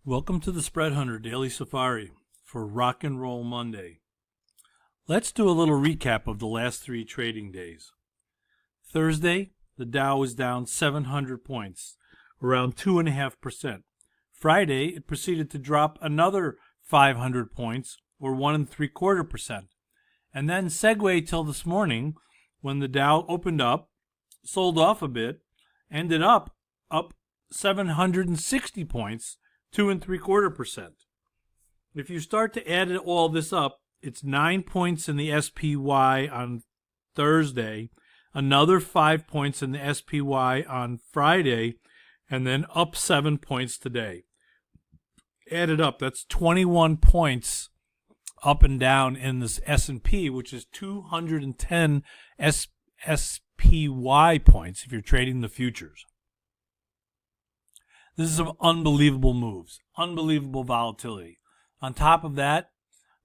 Welcome to the Spread Hunter Daily Safari for Rock and Roll Monday. Let's do a little recap of the last 3 trading days. Thursday, the Dow was down 700 points, around 2.5%. Friday, it proceeded to drop another 500 points, or 1.75%. And then segue till this morning, when the Dow opened up, sold off a bit, ended up 760 points, 2.75%. If you start to add all this up, it's 9 points in the SPY on Thursday, another 5 points in the SPY on Friday, and then up 7 points today. Added up, that's 21 points up and down in this S&P, which is 210 SPY points if you're trading the futures. This is some unbelievable moves, unbelievable volatility. On top of that,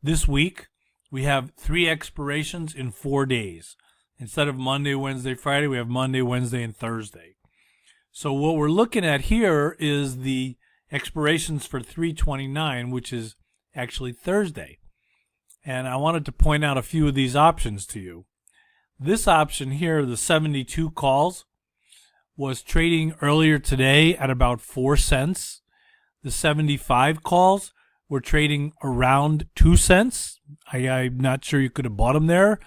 this week, we have 3 expirations in 4 days. Instead of Monday, Wednesday, Friday, we have Monday, Wednesday, and Thursday. So what we're looking at here is the expirations for 3/29, which is actually Thursday. And I wanted to point out a few of these options to you. This option here, the 72 calls, was trading earlier today at about 4 cents. The 75 calls were trading around 2 cents. I'm not sure you could have bought them there.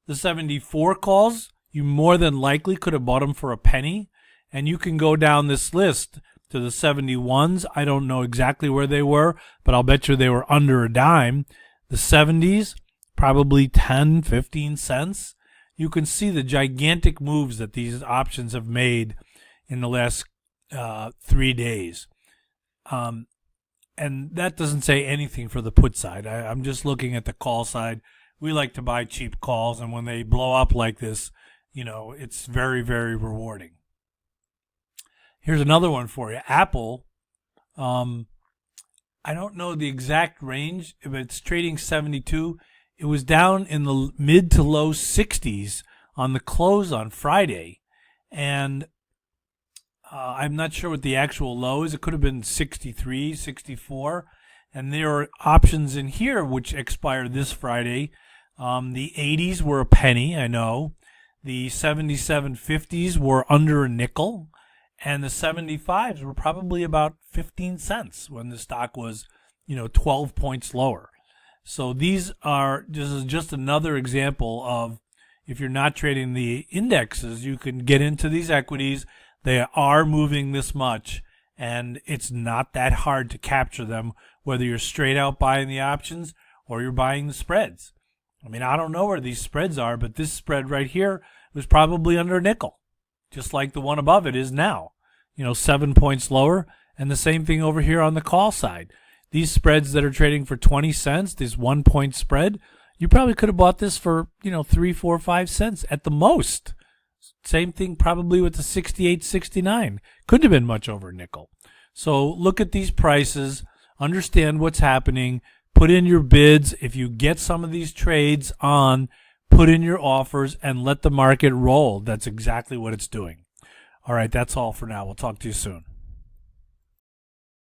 The 74 calls, you more than likely could have bought them for a penny. And you can go down this list to the 71s. I don't know exactly where they were, but I'll bet you they were under a dime. The 70s, probably 10, 15 cents. You can see the gigantic moves that these options have made in the last 3 days. And that doesn't say anything for the put side. I'm just looking at the call side. We like to buy cheap calls, and when they blow up like this, it's very, very rewarding. Here's another one for you. Apple, I don't know the exact range, but it's trading 72. It was down in the mid to low 60s on the close on Friday, and I'm not sure what the actual low is. It could have been 63, 64. And there are options in here which expire this Friday. The 80s were a penny, I know. The 77.50s were under a nickel. And the 75s were probably about 15 cents when the stock was, 12 points lower. So this is just another example of, if you're not trading the indexes, you can get into these equities. They are moving this much, and it's not that hard to capture them, whether you're straight out buying the options or you're buying the spreads. I don't know where these spreads are, but this spread right here was probably under a nickel, just like the one above it is now, 7 points lower, and the same thing over here on the call side. These spreads that are trading for 20 cents, this 1 point spread, you probably could have bought this for, 3, 4, 5 cents at the most. Same thing probably with the 68, 69. Couldn't have been much over a nickel. So look at these prices, understand what's happening, put in your bids. If you get some of these trades on, put in your offers and let the market roll. That's exactly what it's doing. All right, that's all for now. We'll talk to you soon.